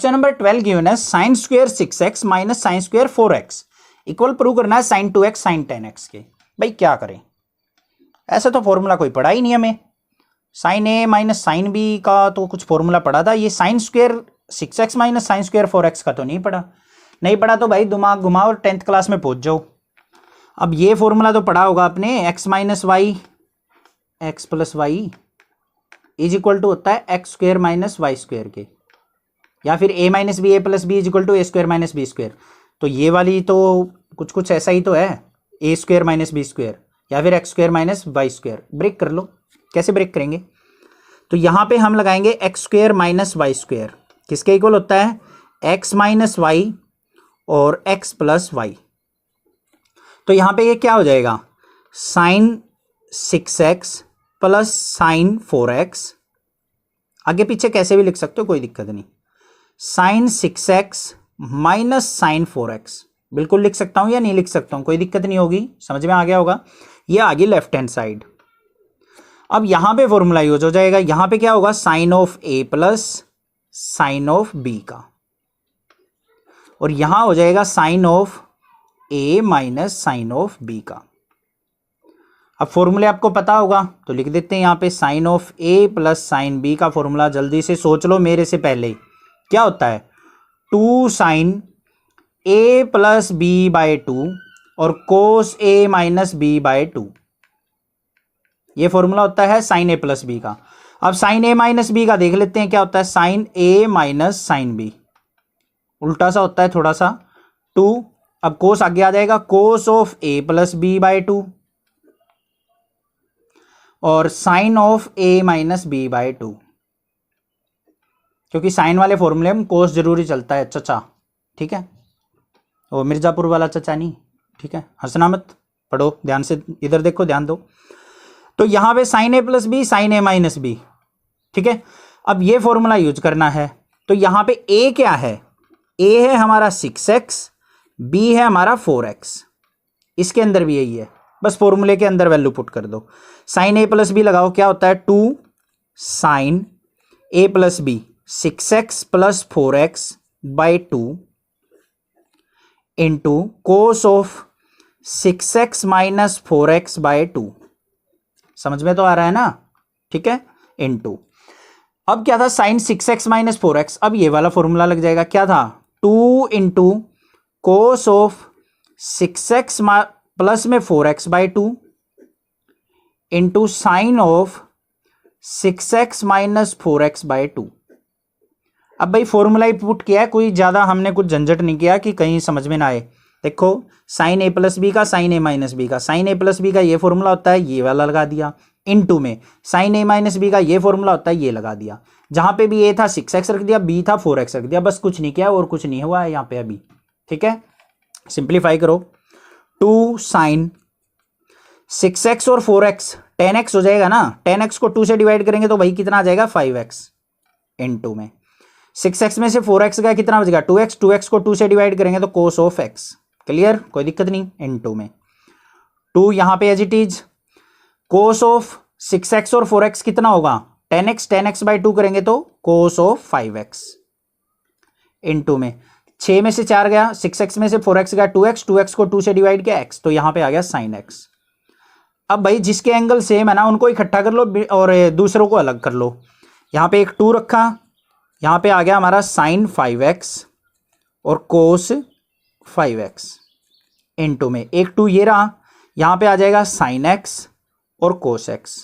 Question number 12 given है sine square 6x minus sine square 4x equal prove करना है sign 2x sign 10x के। भाई क्या करें, ऐसा तो फॉर्मूला कोई पढ़ा ही नहीं हमें। साइन ए माइनस साइन बी का तो कुछ फॉर्मूला पढ़ा था, ये sine square 6x minus sine square 4x का तो नहीं पढ़ा तो भाई दिमाग घुमाओ और 10th क्लास में पहुंच जाओ। अब ये फॉर्मूला तो पढ़ा होगा आपने, x minus Y X plus Y is equal to होता है X square minus Y square के, या फिर a minus B A plus B is equal to A square minus B square. तो ये वाली तो कुछ ऐसा ही तो है, A square minus B square या फिर X square minus Y square. Break कर लो, कैसे ब्रेक करेंगे? तो यहाँ पे हम लगाएंगे X square minus Y square, किसके इक्वल होता है एक्स माइनस वाई और एक्स प्लस वाई। तो यहाँ पे ये क्या हो जाएगा, sign 6x plus sign 4x, आगे पीछे कैसे भी लिख सकते हो कोई दिक्कत नहीं। Sign 6x minus sign 4x बिल्कुल लिख सकता हूं या नहीं लिख सकता हूं, कोई दिक्कत नहीं होगी, समझ में आ गया होगा। ये आ गई लेफ्ट हैंड साइड। अब यहां पे फॉर्मूला यूज हो जाएगा, यहां पे क्या होगा sine of A plus sine of B का, और यहां हो जाएगा sine of A minus sine of B का। अब फॉर्मूले आपको पता होगा तो लिख देते हैं यहां पे sine of A plus sine B का फॉर्मूला जल्दी से सोच लो मेरे से पहले, क्या होता है 2 sine A plus B by 2 और कोस ए माइनस बी बाय 2। ये फॉर्मूला होता है साइन ए प्लस बी का। अब साइन ए माइनस बी का देख लेते हैं क्या होता है, साइन ए माइनस साइन बी, उल्टा सा होता है थोड़ा सा 2। अब कोस आगे आ जाएगा cos of A plus B by 2 और sine of A minus B by 2, क्योंकि साइन वाले फॉर्मूले में कोस जरूरी चलता है चचा, ठीक है, वो मिर्जापुर वाला चचा नहीं, ठीक है, हंसना मत, पढ़ो ध्यान से, इधर देखो ध्यान दो। तो यहां पे sign A plus B sign A minus B, ठीक है। अब ये फॉर्मूला यूज करना है, तो यहां पे ए क्या है, ए है हमारा 6x, बी है हमारा 4x, इसके अंदर भी यही है, बस फॉर्मूले के अंदर वैल्यू पुट कर दो। साइन ए प्लस बी लगाओ, क्या होता है 2 sine A plus B 6x plus 4x by 2 into cos of 6x minus 4x by 2। समझ में तो आ रहा है ना, ठीक है, इंटू अब क्या था साइन 6x माइनस 4x, अब ये वाला फॉर्मूला लग जाएगा, क्या था 2 into cos of 6x plus में 4x by 2 into sine of 6x minus 4x by 2। अब भाई फॉर्मूला ही पुट किया है, कोई ज़्यादा हमने कुछ झंझट नहीं किया कि कहीं समझ में ना आए। देखो साइन ए प्लस बी का साइन ए माइनस बी का, साइन ए प्लस बी का ये फॉर्मूला होता है, ये वाला लगा दिया, इनटू में साइन ए माइनस बी का ये फॉर्मूला होता है, ये लगा दिया। जहाँ पे भी ए था 6x रख दिया, बी था 4x रख दिया, बस कुछ नहीं किया और कुछ नहीं हुआ है यहाँ पे अभी, ठीक है। सिंप्लीफाई करो, 2 साइन 6x और 4x 10x हो जाएगा ना, 10x को 2 से डिवाइड करेंगे तो भाई कितना आ जाएगा 5x इनटू में 6x में से 4x गया कितना बचेगा 2x, 2x को 2 से डिवाइड करेंगे तो कोस ऑफ x। क्लियर, कोई दिक्कत नहीं, इनटू में 2 यहां पे as it is, cos of 6x और 4x कितना होगा 10x, 10x बाई 2 करेंगे तो कोस ऑफ 5x इनटू में 6 में से 4 गया, 6x में से 4x गया 2x, 2x को 2 से डिवाइड किया x, तो यहां पे आ गया साइन x। अब भाई जिसके एंगल सेम है ना उनको इकट्ठा कर लो और दूसरों को अलग कर लो। यहां पे एक 2 रखा, यहां पे आ गया हमारा साइन 5x और कोस 5x इनटू में एक 2 ये रहा, यहां पे आ जाएगा साइन x और कोस x।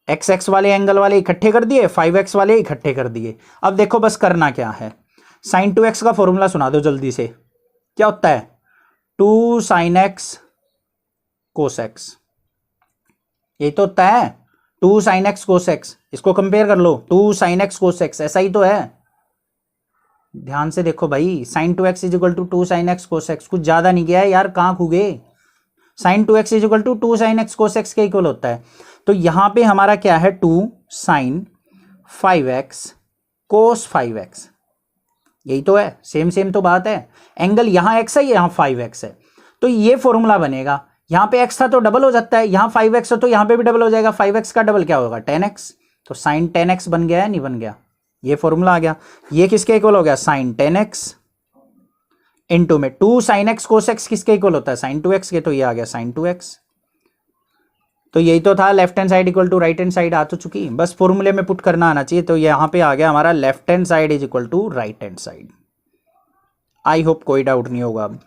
x वाले एंगल वाले इकट्ठे कर दिए, 5x वाले इकट्ठे कर दिए। अब देखो बस करना क्या है, साइन 2x का फॉर्मूला सुना दो जल्दी से, क्या होता है 2 साइन x कोस x, यही तो होता है 2 साइन x कोस x। इसको कंपेयर कर लो 2 साइन x कोस x, ऐसा ही तो है, ध्यान से देखो भाई, sine 2x is equal to 2 sine x cos x, कुछ ज्यादा नहीं किया है यार, कहां खूगे। Sine 2x is equal to 2 sine x cos x के इक्वल होता है। तो यहां पे हमारा क्या है 2 साइन 5x कोस 5x, यही तो है, सेम सेम तो बात है। एंगल यहां x है, यहां 5x है, तो ये फॉर्मूला बनेगा। यहां पे x था तो डबल हो जाता है, यहां 5x है तो यहां पे भी डबल हो जाएगा, 5x का डबल क्या होगा 10x, तो साइन 10x बन गया है नहीं बन गया, ये फॉर्मूला आ गया। ये किसके इक्वल हो गया, साइन 10x इंटू में 2 साइन एक्स कोस एक्स किसके इक्वल होता है, साइन 2x के, तो ये आ गया साइन 2x। तो यही तो था, left hand side equal to right hand side आ तो चुकी, बस फॉर्मूले में पुट करना आना चाहिए। तो यहां पे आ गया हमारा left hand side is equal to right hand side. I hope कोई डाउट नहीं होगा अब।